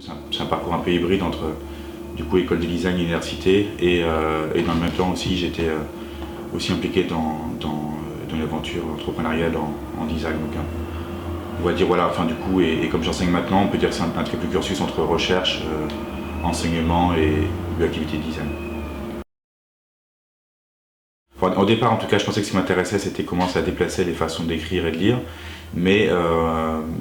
C'est un parcours un peu hybride entre du coup école de design et université et dans le même temps aussi j'étais aussi impliqué dans une aventure entrepreneuriale en design. Donc, on va dire voilà, enfin du coup et comme j'enseigne maintenant, on peut dire que c'est un triple cursus entre recherche, enseignement et activité de design. Enfin, au départ en tout cas je pensais que ce qui m'intéressait c'était comment ça déplaçait les façons d'écrire et de lire, mais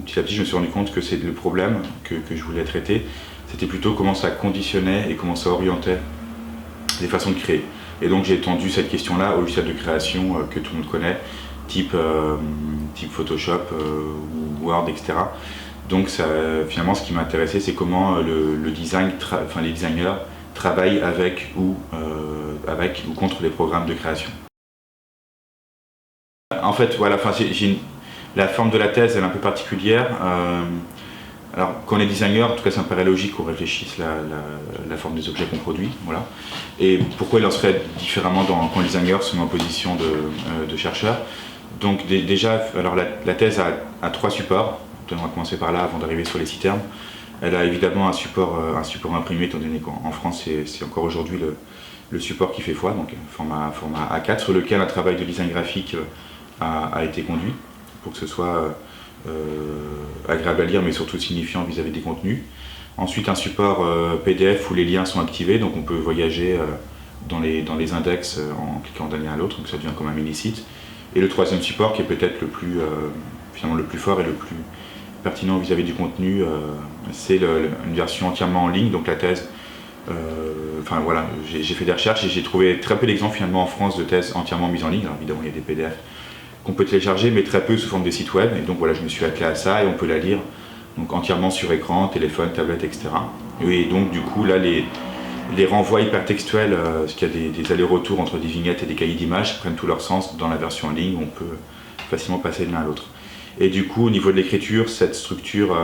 petit à petit je me suis rendu compte que c'est le problème que je voulais traiter, c'était plutôt comment ça conditionnait et comment ça orientait les façons de créer. Et donc j'ai étendu cette question-là aux logiciels de création que tout le monde connaît, type Photoshop ou Word, etc. Donc ça, finalement ce qui m'intéressait c'est comment le design, les designers travaillent avec ou contre les programmes de création. En fait, voilà, la forme de la thèse elle est un peu particulière. Alors, quand on est designer, en tout cas ça me paraît logique qu'on réfléchisse la forme des objets qu'on produit. Voilà. Et pourquoi il en serait différemment quand les designers sont en position de chercheur. Donc déjà, alors la thèse a 3 supports. On va commencer par là avant d'arriver sur les 6 termes. Elle a évidemment un support imprimé, étant donné qu'en France c'est encore aujourd'hui le support qui fait foi, donc format A4, sur lequel un travail de design graphique a été conduit, pour que ce soit agréable à lire mais surtout signifiant vis-à-vis des contenus. Ensuite un support PDF où les liens sont activés, donc on peut voyager dans les index en cliquant d'un lien à l'autre, donc ça devient comme un mini-site. Et le troisième support qui est peut-être finalement le plus fort et le plus pertinent vis-à-vis du contenu, c'est une version entièrement en ligne, donc la thèse. Enfin voilà, j'ai fait des recherches et j'ai trouvé très peu d'exemples finalement en France de thèses entièrement mises en ligne. Alors évidemment il y a des PDF qu'on peut télécharger, mais très peu sous forme des sites web. Et donc voilà, je me suis attelé à ça et on peut la lire donc entièrement sur écran, téléphone, tablette, etc. Et donc du coup là les renvois hypertextuels, parce qu'il y a des allers-retours entre des vignettes et des cahiers d'images, prennent tout leur sens dans la version en ligne où on peut facilement passer de l'un à l'autre. Et du coup au niveau de l'écriture, cette structure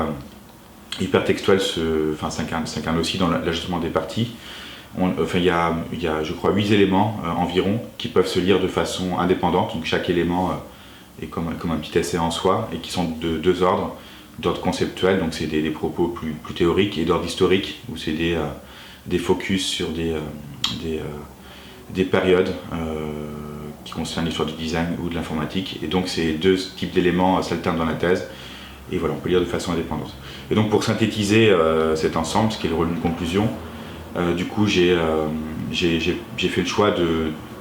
hypertextuelle s'incarne aussi dans l'ajustement des parties. Il y a je crois 8 éléments environ qui peuvent se lire de façon indépendante, donc chaque élément est comme un petit essai en soi, et qui sont de 2 ordres, d'ordre conceptuel, donc c'est des propos plus théoriques, et d'ordre historique, où c'est des focus sur des périodes qui concernent l'histoire du design ou de l'informatique, et donc ces 2 types d'éléments s'alternent dans la thèse, et voilà, on peut lire de façon indépendante. Et donc pour synthétiser cet ensemble, ce qui est le rôle d'une conclusion, du coup j'ai fait le choix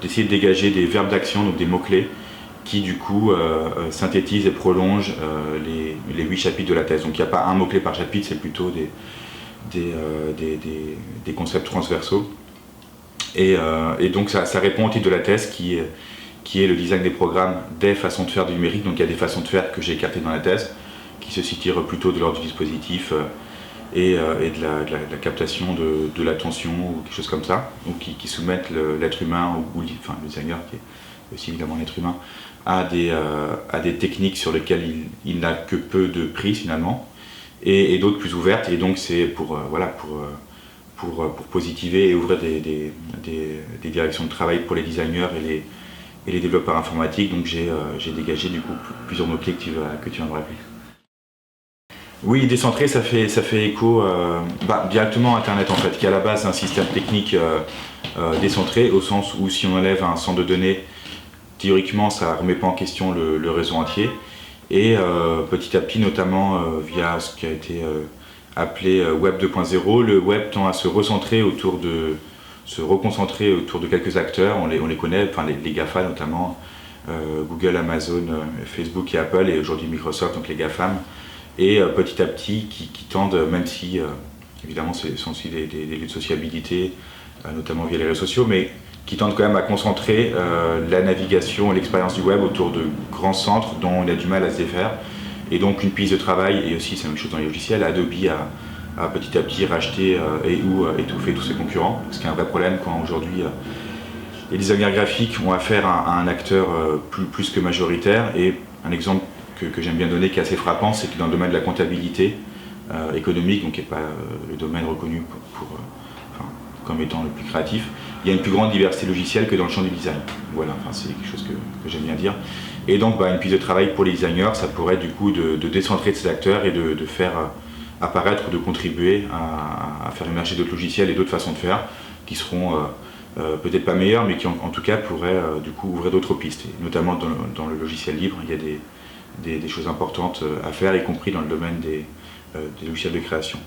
d'essayer de dégager des verbes d'action, donc des mots-clés, qui du coup synthétisent et prolongent les 8 chapitres de la thèse. Donc il n'y a pas un mot-clé par chapitre, c'est plutôt des concepts transversaux. Et donc ça répond au titre de la thèse qui est le design des programmes, des façons de faire du numérique. Donc il y a des façons de faire que j'ai écartées dans la thèse, qui se tirent plutôt de l'ordre du dispositif et de la captation de l'attention ou quelque chose comme ça, ou qui soumettent l'être humain, le designer qui est aussi évidemment l'être humain, à des techniques sur lesquelles il n'a que peu de prise finalement, et d'autres plus ouvertes, et donc c'est pour positiver et ouvrir des directions de travail pour les designers et les développeurs informatiques. Donc j'ai dégagé du coup plusieurs mots-clés que tu viens de rappeler. Oui, décentré, ça fait écho directement à Internet en fait, qui est à la base un système technique décentré, au sens où si on enlève un centre de données, théoriquement ça ne remet pas en question le réseau entier. Et petit à petit, notamment via ce qui a été appelé Web 2.0, le web tend à se reconcentrer autour de quelques acteurs. On les connaît, enfin les GAFA notamment, Google, Amazon, Facebook et Apple, et aujourd'hui Microsoft, donc les GAFAM. Et petit à petit qui tendent, même si évidemment ce sont aussi des lieux de sociabilité, notamment via les réseaux sociaux, mais qui tendent quand même à concentrer la navigation et l'expérience du web autour de grands centres dont on a du mal à se défaire. Et donc une piste de travail, et aussi c'est la même chose dans les logiciels, Adobe a petit à petit racheté ou étouffé tous ses concurrents, ce qui est un vrai problème quand aujourd'hui les designers graphiques ont affaire à un acteur plus que majoritaire. Et un exemple que j'aime bien donner, qui est assez frappant, c'est que dans le domaine de la comptabilité économique, donc qui n'est pas le domaine reconnu comme étant le plus créatif, il y a une plus grande diversité logicielle que dans le champ du design. Voilà, c'est quelque chose que j'aime bien dire. Et donc une piste de travail pour les designers, ça pourrait être du coup de décentrer de ces acteurs et de faire apparaître ou de contribuer à faire émerger d'autres logiciels et d'autres façons de faire qui seront peut-être pas meilleurs, mais qui en tout cas pourraient du coup ouvrir d'autres pistes. Et notamment dans le logiciel libre, il y a des choses importantes à faire, y compris dans le domaine des logiciels de création.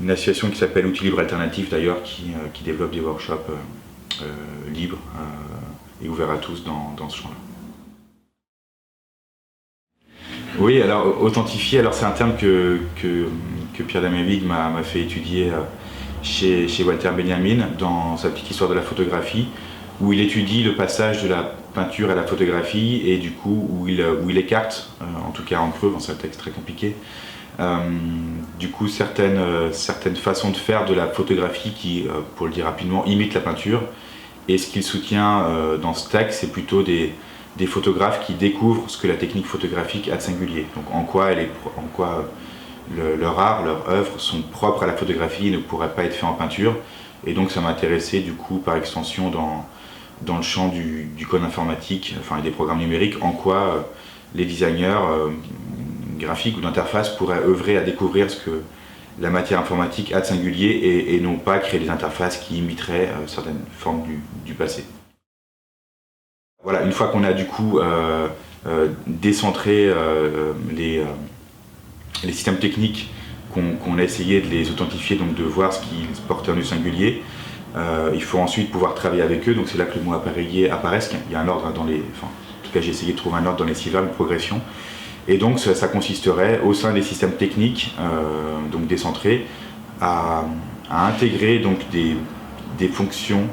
Une association qui s'appelle Outils Libres Alternatifs d'ailleurs, qui développe des workshops libres et ouverts à tous dans ce champ-là. Oui, alors authentifier, alors c'est un terme que Pierre-Damien Wigg m'a fait étudier chez Walter Benjamin dans sa petite histoire de la photographie, où il étudie le passage de la peinture à la photographie et du coup où il écarte, en tout cas en creux, c'est un texte très compliqué, du coup certaines façons de faire de la photographie qui, pour le dire rapidement, imitent la peinture. Et ce qu'il soutient dans ce texte, c'est plutôt des photographes qui découvrent ce que la technique photographique a de singulier. Donc en quoi leur art, leur œuvre sont propres à la photographie et ne pourraient pas être faits en peinture. Et donc ça m'intéressait du coup par extension dans le champ du code informatique, enfin des programmes numériques, en quoi les designers graphiques ou d'interface pourraient œuvrer à découvrir ce que la matière informatique a de singulier et non pas créer des interfaces qui imiteraient certaines formes du passé. Voilà, une fois qu'on a du coup décentré les systèmes techniques, qu'on a essayé de les authentifier, donc de voir ce qui portait du singulier, il faut ensuite pouvoir travailler avec eux, donc c'est là que le mot appareiller apparaît, il y a un ordre dans les... Enfin, en tout cas j'ai essayé de trouver un ordre dans les 6 verbes, une progression. Et donc ça consisterait au sein des systèmes techniques, donc décentrés, à intégrer donc des fonctions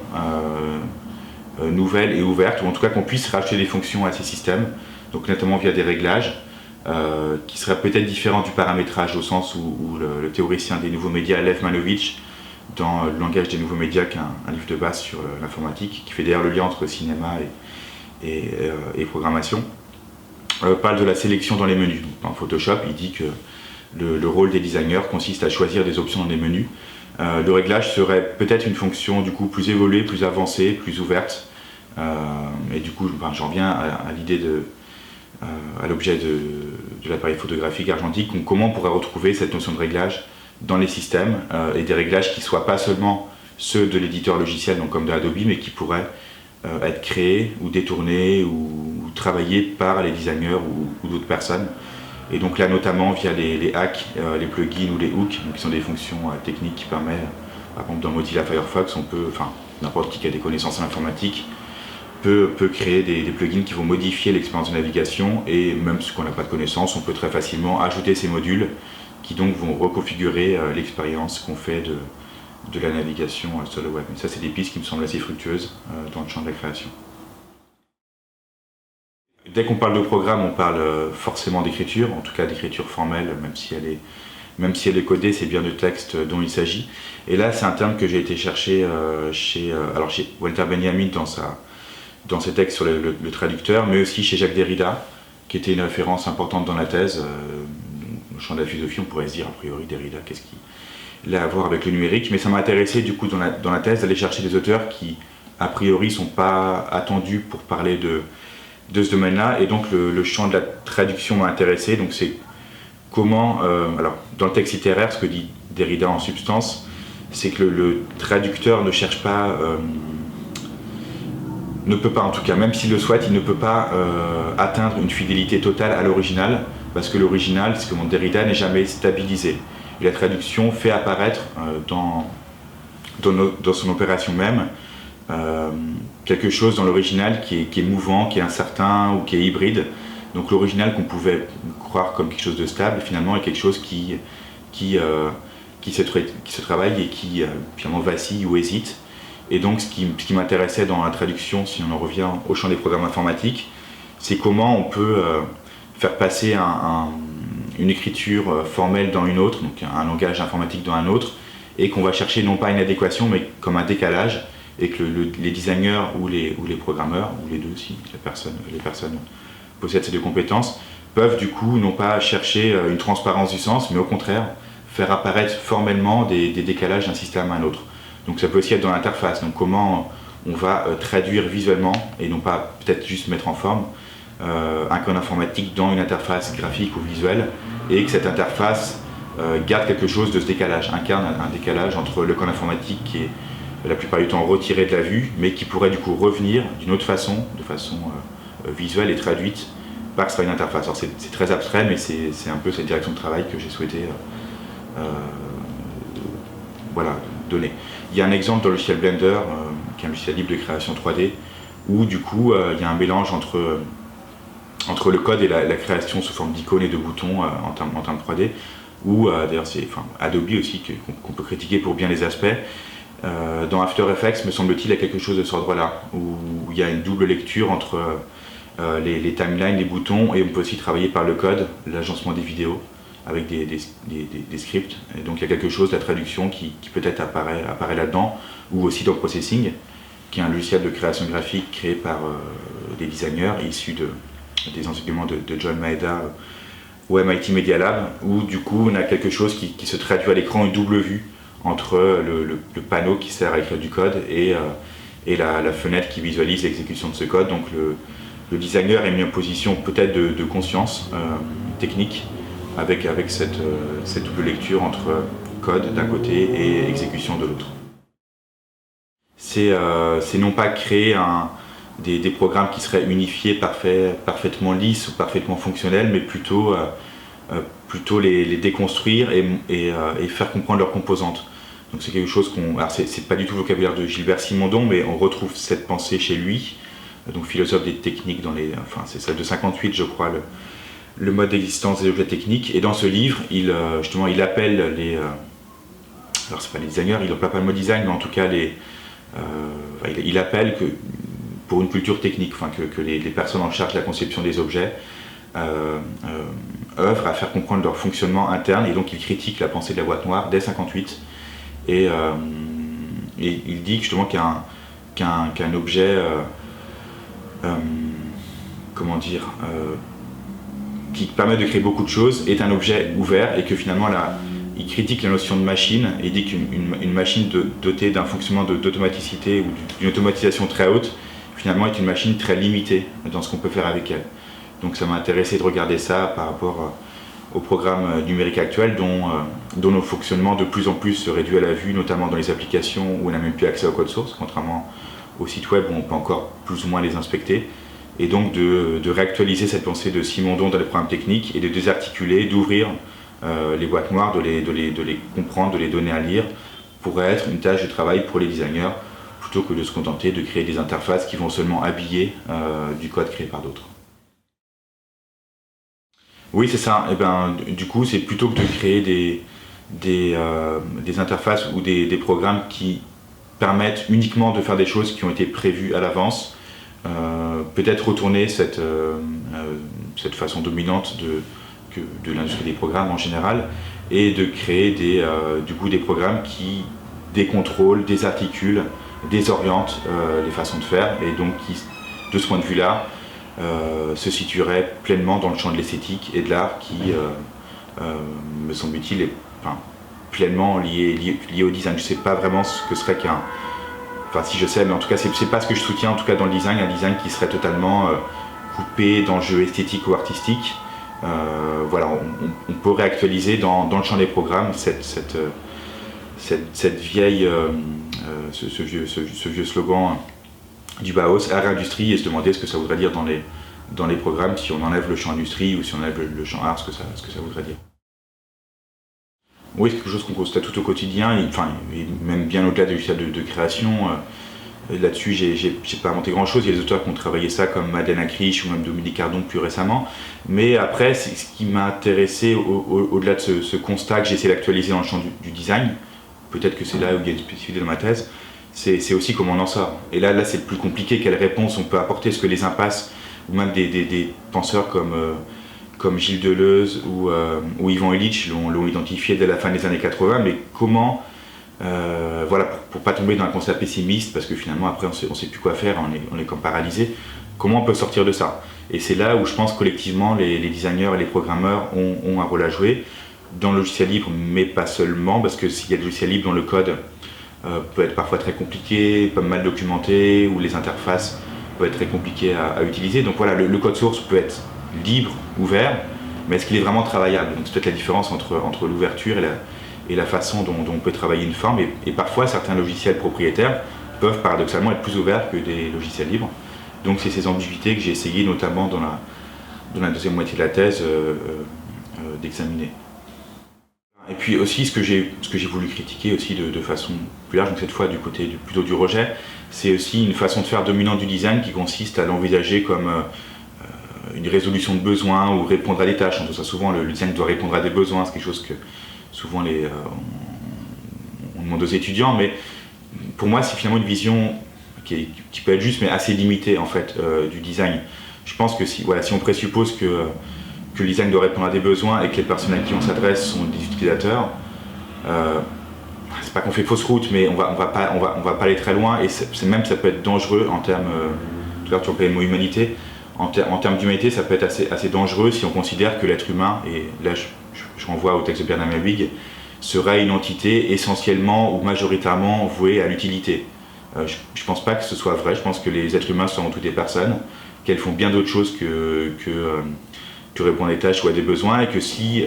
nouvelles et ouvertes, ou en tout cas qu'on puisse rajouter des fonctions à ces systèmes, donc notamment via des réglages, qui seraient peut-être différents du paramétrage au sens où le théoricien des nouveaux médias, Lev Manovich, dans le langage des nouveaux médias, qui est un livre de base sur l'informatique, qui fait d'ailleurs le lien entre cinéma et programmation, parle de la sélection dans les menus. Dans Photoshop, il dit que le rôle des designers consiste à choisir des options dans les menus. Le réglage serait peut-être une fonction du coup plus évoluée, plus avancée, plus ouverte. Et du coup, j'en viens à l'idée à l'objet de l'appareil photographique argentique. Donc, comment on pourrait retrouver cette notion de réglage dans les systèmes et des réglages qui ne soient pas seulement ceux de l'éditeur logiciel, donc comme de Adobe, mais qui pourraient être créés ou détournés ou travaillés par les designers ou d'autres personnes. Et donc là notamment via les hacks, les plugins ou les hooks, qui sont des fonctions techniques qui permettent, par exemple dans Mozilla Firefox, n'importe qui a des connaissances en informatique peut créer des plugins qui vont modifier l'expérience de navigation, et même si on n'a pas de connaissances, on peut très facilement ajouter ces modules qui donc vont reconfigurer l'expérience qu'on fait de la navigation sur le web. Et ça, c'est des pistes qui me semblent assez fructueuses dans le champ de la création. Dès qu'on parle de programme, on parle forcément d'écriture, en tout cas d'écriture formelle, même si elle est codée, c'est bien de texte dont il s'agit. Et là, c'est un terme que j'ai été chercher chez Walter Benjamin dans ses textes sur le traducteur, mais aussi chez Jacques Derrida, qui était une référence importante dans la thèse. Au champ de la philosophie, on pourrait se dire, a priori, Derrida, qu'est-ce qu'il a à voir avec le numérique? Mais ça m'a intéressé, du coup, dans la thèse, d'aller chercher des auteurs qui, a priori, ne sont pas attendus pour parler de ce domaine-là, et donc le champ de la traduction m'a intéressé. Donc c'est comment, alors dans le texte littéraire, ce que dit Derrida en substance, c'est que le traducteur ne cherche pas, ne peut pas en tout cas, même s'il le souhaite, il ne peut pas atteindre une fidélité totale à l'original, parce que l'original, ce que montre Derrida, n'est jamais stabilisé. Et la traduction fait apparaître dans son opération même quelque chose dans l'original qui est mouvant, qui est incertain ou qui est hybride. Donc l'original qu'on pouvait croire comme quelque chose de stable, finalement est quelque chose qui se travaille et qui finalement vacille ou hésite. Et donc ce qui m'intéressait dans la traduction, si on en revient au champ des programmes informatiques, c'est comment on peut faire passer une écriture formelle dans une autre, donc un langage informatique dans un autre, et qu'on va chercher non pas une adéquation mais comme un décalage, et que les designers ou les programmeurs, ou les deux si les personnes possèdent ces deux compétences, peuvent du coup non pas chercher une transparence du sens, mais au contraire faire apparaître formellement des décalages d'un système à un autre. Donc ça peut aussi être dans l'interface, donc comment on va traduire visuellement, et non pas peut-être juste mettre en forme, un code informatique dans une interface graphique ou visuelle, et que cette interface garde quelque chose de ce décalage, incarne un décalage entre le code informatique qui est la plupart du temps retiré de la vue, mais qui pourrait du coup revenir d'une autre façon, de façon visuelle et traduite par une interface. Alors c'est très abstrait, mais c'est un peu cette direction de travail que j'ai souhaité voilà, donner. Il y a un exemple dans le logiciel Blender, qui est un logiciel libre de création 3D, où du coup il y a un mélange entre le code et la création sous forme d'icônes et de boutons en termes 3D, où d'ailleurs c'est Adobe aussi qu'on peut critiquer pour bien les aspects. Dans After Effects, me semble-t-il, il y a quelque chose de ce ordre-là, où il y a une double lecture entre les timelines, les boutons, et on peut aussi travailler par le code, l'agencement des vidéos, avec des scripts. Et donc il y a quelque chose, la traduction, qui peut-être apparaît là-dedans, ou aussi dans Processing, qui est un logiciel de création graphique créé par des designers issus des enseignements de John Maeda au MIT Media Lab, où du coup on a quelque chose qui se traduit à l'écran, une double vue entre le panneau qui sert à écrire du code et la fenêtre qui visualise l'exécution de ce code. Donc le designer est mis en position peut-être de conscience technique avec cette double lecture entre code d'un côté et exécution de l'autre. C'est non pas créer des programmes qui seraient unifiés, parfaitement lisses ou parfaitement fonctionnels, mais plutôt les déconstruire et faire comprendre leurs composantes. Donc c'est quelque chose alors c'est pas du tout le vocabulaire de Gilbert Simondon, mais on retrouve cette pensée chez lui, donc philosophe des techniques c'est celle de 58 je crois, le mode d'existence des objets techniques. Et dans ce livre, il appelle alors c'est pas les designers, il n'emploie pas le mot design, mais en tout cas il appelle que pour une culture technique, que les personnes en charge de la conception des objets œuvrent à faire comprendre leur fonctionnement interne, et donc il critique la pensée de la boîte noire dès 58, et il dit justement qu'un objet qui permet de créer beaucoup de choses est un objet ouvert, et que finalement il critique la notion de machine, et il dit qu'une machine dotée d'un fonctionnement d'automaticité ou d'une automatisation très haute finalement est une machine très limitée dans ce qu'on peut faire avec elle. Donc ça m'a intéressé de regarder ça par rapport au programme numérique actuel dont nos fonctionnements de plus en plus se réduit à la vue, notamment dans les applications où on n'a même plus accès au code source, contrairement aux sites web où on peut encore plus ou moins les inspecter. Et donc de réactualiser cette pensée de Simondon dans les programmes techniques et de désarticuler, d'ouvrir les boîtes noires, de les comprendre, de les donner à lire, pourrait être une tâche de travail pour les designers, plutôt que de se contenter de créer des interfaces qui vont seulement habiller du code créé par d'autres. Oui, c'est ça. Et du coup, c'est plutôt que de créer des interfaces ou des programmes qui permettent uniquement de faire des choses qui ont été prévues à l'avance, peut-être retourner cette façon dominante de l'industrie des programmes en général, et de créer des programmes qui décontrôlent, désarticulent, désorientent les façons de faire, et donc qui, de ce point de vue-là, se situerait pleinement dans le champ de l'esthétique et de l'art qui, me semble-t-il, est pleinement lié au design. Je ne sais pas vraiment ce que serait si je sais, mais en tout cas c'est pas ce que je soutiens, en tout cas dans le design, un design qui serait totalement coupé d'enjeux esthétiques ou artistiques. On peut réactualiser dans le champ des programmes cette vieille, ce vieux slogan du Bauhaus, art et industrie, et se demander ce que ça voudrait dire dans les programmes si on enlève le champ industrie ou si on enlève le champ art, ce que ça voudrait dire. Oui, c'est quelque chose qu'on constate tout au quotidien, et même bien au-delà des logiciels de création. Là-dessus, j'ai pas inventé grand-chose. Il y a des auteurs qui ont travaillé ça, comme Madeleine Acriche ou même Dominique Cardon plus récemment. Mais après, ce qui m'a intéressé, au-delà de ce constat que j'ai essayé d'actualiser dans le champ du design, peut-être que c'est là où il y a une spécificité dans ma thèse, c'est aussi comment on en sort. Et là c'est le plus compliqué, quelle réponse on peut apporter, ce que les impasses, ou même des penseurs comme Gilles Deleuze ou Ivan Illich l'ont identifié dès la fin des années 80, mais comment, pour pas tomber dans un constat pessimiste, parce que finalement après on sait plus quoi faire, on est comme paralysé, comment on peut sortir de ça? Et c'est là où je pense collectivement les designers et les programmeurs ont un rôle à jouer, dans le logiciel libre, mais pas seulement, parce que s'il y a des logiciels libres dont le code peut être parfois très compliqué, pas mal documenté, ou les interfaces peuvent être très compliquées à utiliser. Donc voilà, le code source peut être libre, ouvert, mais est-ce qu'il est vraiment travaillable? Donc c'est peut-être la différence entre l'ouverture et la façon dont on peut travailler une forme, et parfois certains logiciels propriétaires peuvent paradoxalement être plus ouverts que des logiciels libres. Donc c'est ces ambiguïtés que j'ai essayé, notamment dans la deuxième moitié de la thèse, d'examiner. Et puis aussi ce que j'ai voulu critiquer aussi de façon plus large, donc cette fois du côté plutôt du rejet, c'est aussi une façon de faire dominante du design qui consiste à l'envisager comme une résolution de besoins ou répondre à des tâches. On voit souvent le design doit répondre à des besoins, c'est quelque chose que souvent on demande aux étudiants, mais pour moi c'est finalement une vision qui peut être juste mais assez limitée en fait du design. Je pense que si on présuppose que le design doit répondre à des besoins et que les personnes à qui on s'adresse sont des utilisateurs, c'est pas qu'on fait fausse route, mais on va pas aller très loin, et ça peut être dangereux en termes, tout à l'heure tu employais le mot humanité, en termes d'humanité ça peut être assez dangereux si on considère que l'être humain, et là je renvoie au texte de Bernard Mabig, serait une entité essentiellement ou majoritairement vouée à l'utilité. Je pense pas que ce soit vrai, je pense que les êtres humains sont avant tout des personnes, qu'elles font bien d'autres choses que répondre à des tâches ou à des besoins, et que si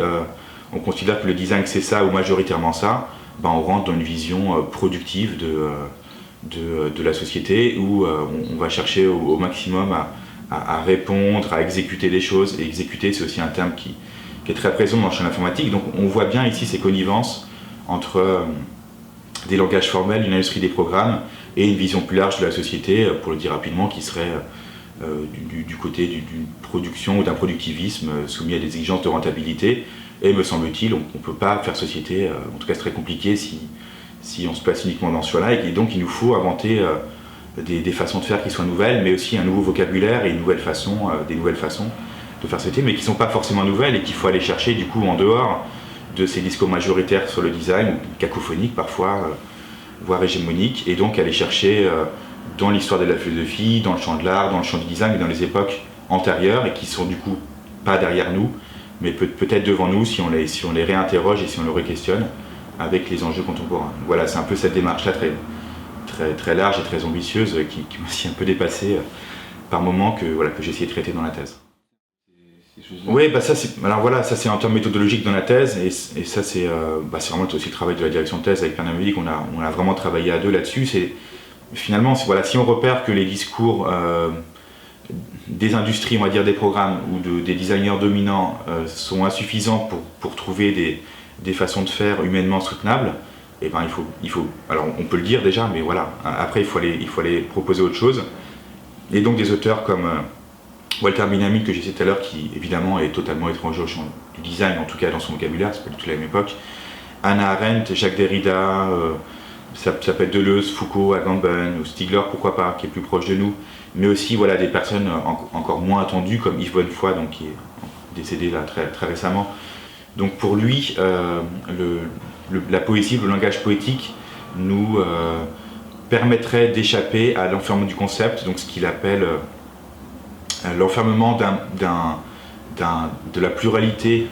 on considère que le design c'est ça ou majoritairement ça, on rentre dans une vision productive de la société où on va chercher au maximum à répondre, à exécuter des choses, et exécuter c'est aussi un terme qui est très présent dans le champ informatique. Donc on voit bien ici ces connivences entre des langages formels, une industrie des programmes et une vision plus large de la société, pour le dire rapidement, qui serait du côté d'une production ou d'un productivisme soumis à des exigences de rentabilité. Et me semble-t-il, on ne peut pas faire société, en tout cas c'est très compliqué si on se place uniquement dans ce choix-là, et donc il nous faut inventer des façons de faire qui soient nouvelles, mais aussi un nouveau vocabulaire et des nouvelles façons de faire société, mais qui ne sont pas forcément nouvelles et qu'il faut aller chercher du coup en dehors de ces discours majoritaires sur le design, cacophoniques parfois, voire hégémoniques, et donc aller chercher dans l'histoire de la philosophie, dans le champ de l'art, dans le champ du design, et dans les époques antérieures, et qui sont du coup pas derrière nous, mais peut-être devant nous si on les réinterroge et si on les re-questionne avec les enjeux contemporains. Voilà, c'est un peu cette démarche-là très large et très ambitieuse qui m'a aussi un peu dépassé par moments que j'ai essayé de traiter dans la thèse. Oui, ça c'est en termes méthodologiques dans la thèse, et ça c'est vraiment aussi le travail de la direction de thèse avec Bernard Mabig, on a vraiment travaillé à deux là-dessus. Finalement, si on repère que les discours des industries, on va dire des programmes, ou des designers dominants sont insuffisants pour trouver des façons de faire humainement soutenables, et il faut, alors on peut le dire déjà, mais voilà, après il faut aller proposer autre chose. Et donc des auteurs comme Walter Benjamin, que j'ai cité tout à l'heure, qui évidemment est totalement étranger au champ du design, en tout cas dans son vocabulaire, c'est pas du tout la même époque. Hannah Arendt, Jacques Derrida, ça peut être Deleuze, Foucault, Agamben ou Stigler, pourquoi pas, qui est plus proche de nous, mais aussi des personnes encore moins attendues comme Yves Bonnefoy, donc qui est décédé là très récemment. Donc pour lui, la poésie, le langage poétique nous permettrait d'échapper à l'enfermement du concept, donc ce qu'il appelle l'enfermement de la pluralité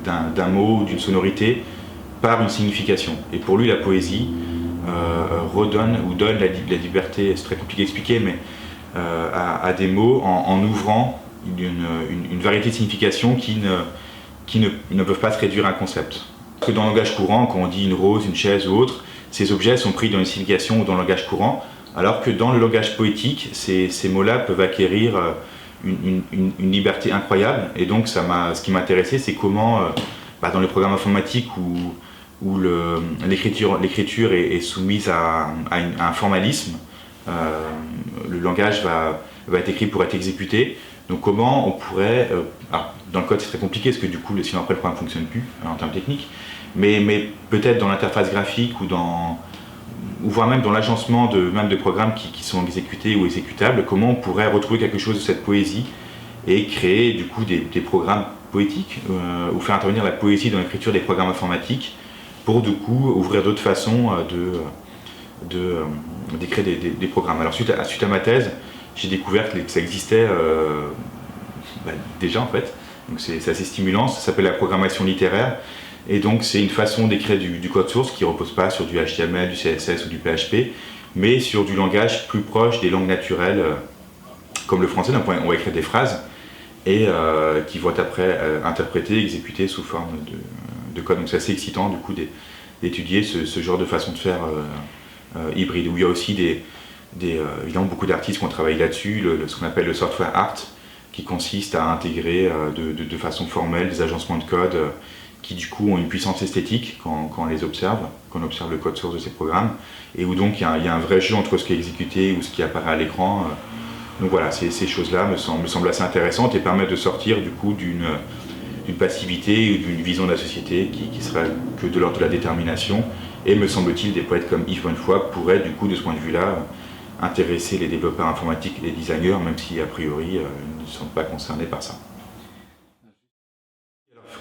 d'un mot ou d'une sonorité par une signification. Et pour lui, la poésie redonne ou donne la liberté, c'est très compliqué à expliquer, mais à des mots en ouvrant une variété de significations qui ne peuvent pas se réduire à un concept. Parce que dans le langage courant, quand on dit une rose, une chaise ou autre, ces objets sont pris dans une signification ou dans le langage courant, alors que dans le langage poétique, ces mots-là peuvent acquérir une liberté incroyable. Et donc ce qui m'intéressait, c'est comment dans les programmes informatiques où l'écriture est soumise à un formalisme, le langage va être écrit pour être exécuté. Donc comment on pourrait, dans le code c'est très compliqué parce que du coup sinon après le programme ne fonctionne plus en termes techniques, mais peut-être dans l'interface graphique ou voire même dans l'agencement de programmes qui sont exécutés ou exécutables, comment on pourrait retrouver quelque chose de cette poésie et créer du coup des programmes poétiques ou faire intervenir la poésie dans l'écriture des programmes informatiques pour du coup ouvrir d'autres façons d'écrire des programmes. Alors suite à ma thèse, j'ai découvert que ça existait déjà en fait, donc c'est assez stimulant, ça s'appelle la programmation littéraire, et donc c'est une façon d'écrire du code source qui ne repose pas sur du HTML, du CSS ou du PHP, mais sur du langage plus proche des langues naturelles comme le français. Donc on va écrire des phrases, et qui vont être après interprétés, exécutés sous forme de code. Donc c'est assez excitant du coup d'étudier ce genre de façon de faire hybride, où il y a aussi évidemment beaucoup d'artistes qui ont travaillé là-dessus, ce qu'on appelle le software art, qui consiste à intégrer de façon formelle des agencements de code qui du coup ont une puissance esthétique quand on les observe, quand on observe le code source de ces programmes, et où donc il y a un vrai jeu entre ce qui est exécuté ou ce qui apparaît à l'écran. Donc voilà, ces choses-là me semblent assez intéressantes et permettent de sortir du coup d'une passivité ou d'une vision de la société qui serait que de l'ordre de la détermination. Et me semble-t-il, des poètes comme Yves Bonnefoy pourraient du coup de ce point de vue-là intéresser les développeurs informatiques et les designers, même si a priori ils ne sont pas concernés par ça.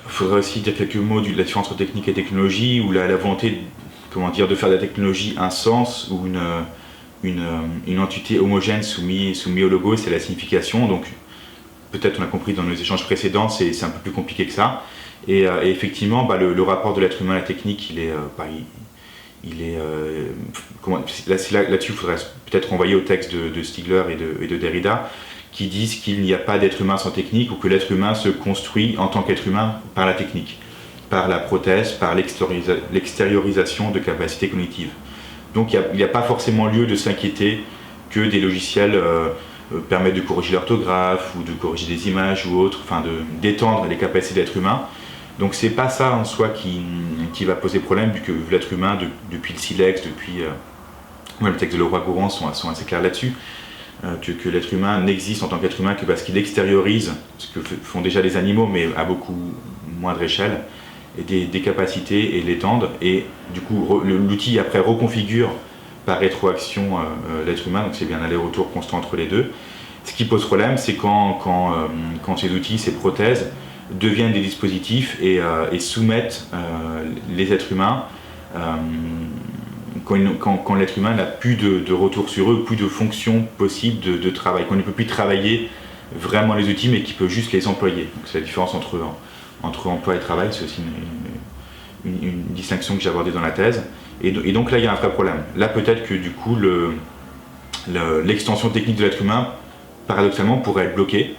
Il faudrait aussi dire quelques mots de la différence entre technique et technologie, ou la volonté de faire de la technologie un sens ou une entité homogène soumise au logo, c'est la signification. Donc peut-être on a compris dans nos échanges précédents, c'est un peu plus compliqué que ça. Et effectivement, le rapport de l'être humain à la technique, là-dessus, il faudrait peut-être renvoyer au texte de Stigler et de Derrida, qui disent qu'il n'y a pas d'être humain sans technique, ou que l'être humain se construit en tant qu'être humain par la technique, par la prothèse, par l'extériorisation de capacités cognitives. Donc il n'y a pas forcément lieu de s'inquiéter que des logiciels permettent de corriger l'orthographe, ou de corriger des images ou autres, enfin d'étendre les capacités de l'être humain. Donc c'est pas ça en soi qui va poser problème, vu que l'être humain, depuis le silex, depuis le texte de Leroi-Gourhan sont assez clairs là-dessus, que l'être humain n'existe en tant qu'être humain que parce qu'il extériorise ce que font déjà les animaux, mais à beaucoup moindre échelle, et des capacités, et l'étendre, et du coup l'outil après reconfigure par rétroaction l'être humain, donc c'est bien un aller-retour constant entre les deux. Ce qui pose problème, c'est quand ces outils, ces prothèses, deviennent des dispositifs et soumettent les êtres humains, quand l'être humain n'a plus de retour sur eux, plus de fonction possible de travail, qu'on ne peut plus travailler vraiment les outils, mais qu'il peut juste les employer. Donc c'est la différence entre emploi et travail, c'est aussi une distinction que j'ai abordée dans la thèse. Et donc là, il y a un vrai problème. Là, peut-être que du coup, l'extension technique de l'être humain, paradoxalement, pourrait être bloquée,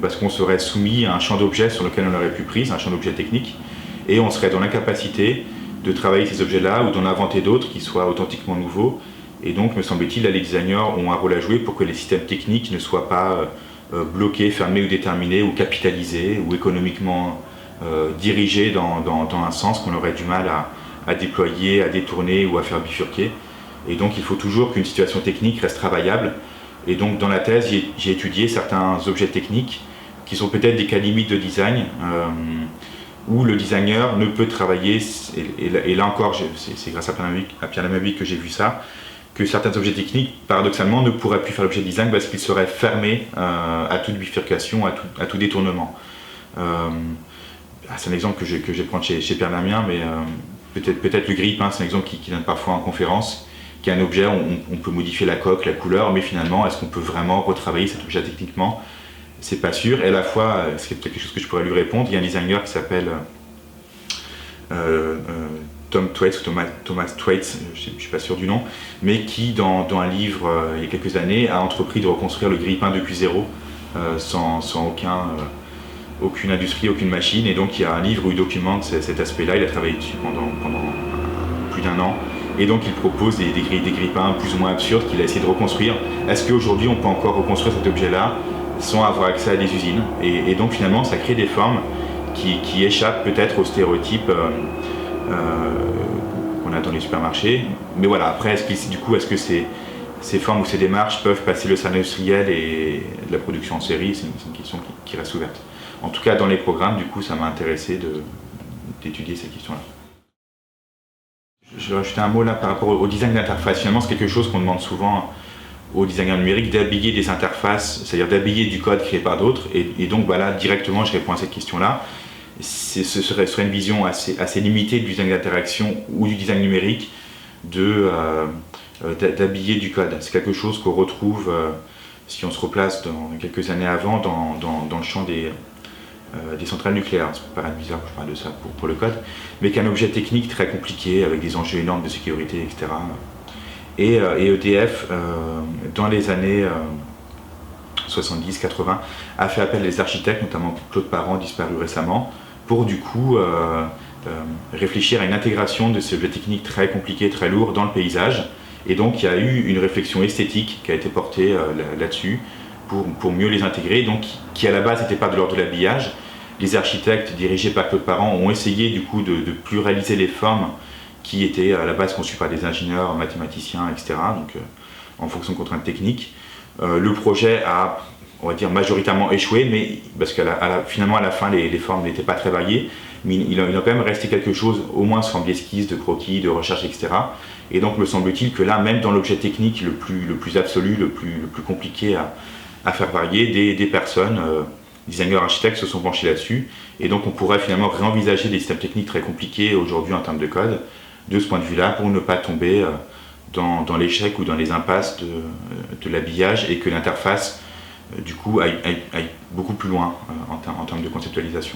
parce qu'on serait soumis à un champ d'objets sur lequel on aurait pu prise, un champ d'objets techniques, et on serait dans l'incapacité de travailler ces objets-là ou d'en inventer d'autres qui soient authentiquement nouveaux. Et donc, me semble-t-il, là, les designers ont un rôle à jouer pour que les systèmes techniques ne soient pas bloqués, fermés ou déterminés, ou capitalisés, ou économiquement dirigés dans un sens qu'on aurait du mal à déployer, à détourner ou à faire bifurquer. Et donc, il faut toujours qu'une situation technique reste travaillable. Et donc dans la thèse, j'ai étudié certains objets techniques qui sont peut-être des cas limites de design, où le designer ne peut travailler, et là encore, c'est grâce à Pierre Lamabic que j'ai vu ça, que certains objets techniques, paradoxalement, ne pourraient plus faire l'objet de design parce qu'ils seraient fermés à toute bifurcation, à tout détournement. C'est un exemple que je vais prendre chez Pierre Lamien, mais peut-être le grille-pain, c'est un exemple qui donne parfois en conférence, qui est un objet, on peut modifier la coque, la couleur, mais finalement, est-ce qu'on peut vraiment retravailler cet objet techniquement? C'est pas sûr. Et à la fois, c'est quelque chose que je pourrais lui répondre, il y a un designer qui s'appelle Thomas Thwaites, je ne suis pas sûr du nom, mais qui, dans un livre il y a quelques années, a entrepris de reconstruire le grille-pain depuis zéro, sans aucune industrie, aucune machine. Et donc il y a un livre où il documente cet aspect-là. Il a travaillé dessus pendant plus d'1 an. Et donc il propose des grille-pains plus ou moins absurdes qu'il a essayé de reconstruire. Est-ce qu'aujourd'hui on peut encore reconstruire cet objet-là sans avoir accès à des usines? Et donc finalement ça crée des formes qui échappent peut-être aux stéréotypes qu'on a dans les supermarchés. Mais voilà, après, est-ce que ces formes ou ces démarches peuvent passer le stade industriel et de la production en série? C'est une question qui reste ouverte. En tout cas, dans les programmes, du coup, ça m'a intéressé d'étudier ces questions-là. Je vais rajouter un mot là par rapport au design d'interface. Finalement, c'est quelque chose qu'on demande souvent aux designers numériques, d'habiller des interfaces, c'est-à-dire d'habiller du code créé par d'autres. Et donc, voilà, directement, je réponds à cette question-là. Ce serait une vision assez limitée du design d'interaction ou du design numérique d'habiller du code. C'est quelque chose qu'on retrouve, si on se replace dans quelques années avant, dans le champ des centrales nucléaires. Ça peut paraître bizarre que je parle de ça pour le code, mais qu'un objet technique très compliqué, avec des enjeux énormes de sécurité, etc. Et EDF, dans les années 70-80, a fait appel à des architectes, notamment Claude Parent, disparu récemment, pour du coup réfléchir à une intégration de ces objets techniques très compliqués, très lourds dans le paysage. Et donc il y a eu une réflexion esthétique qui a été portée là-dessus pour mieux les intégrer, donc qui à la base n'était pas de l'ordre de l'habillage. Les architectes dirigés par Claude Parent ont essayé du coup de pluraliser les formes qui étaient à la base conçues par des ingénieurs, mathématiciens, etc. Donc en fonction de contraintes techniques. Le projet a, on va dire, majoritairement échoué, mais parce que finalement à la fin les formes n'étaient pas très variées, mais il a quand même resté quelque chose, au moins sous forme d'esquisse, de croquis, de recherche, etc. Et donc me semble-t-il que là, même dans l'objet technique le plus absolu, le plus compliqué à faire varier, des personnes, designers, architectes se sont penchés là-dessus, et donc on pourrait finalement réenvisager des systèmes techniques très compliqués aujourd'hui en termes de code, de ce point de vue-là, pour ne pas tomber dans l'échec ou dans les impasses de l'habillage, et que l'interface du coup aille beaucoup plus loin en termes de conceptualisation.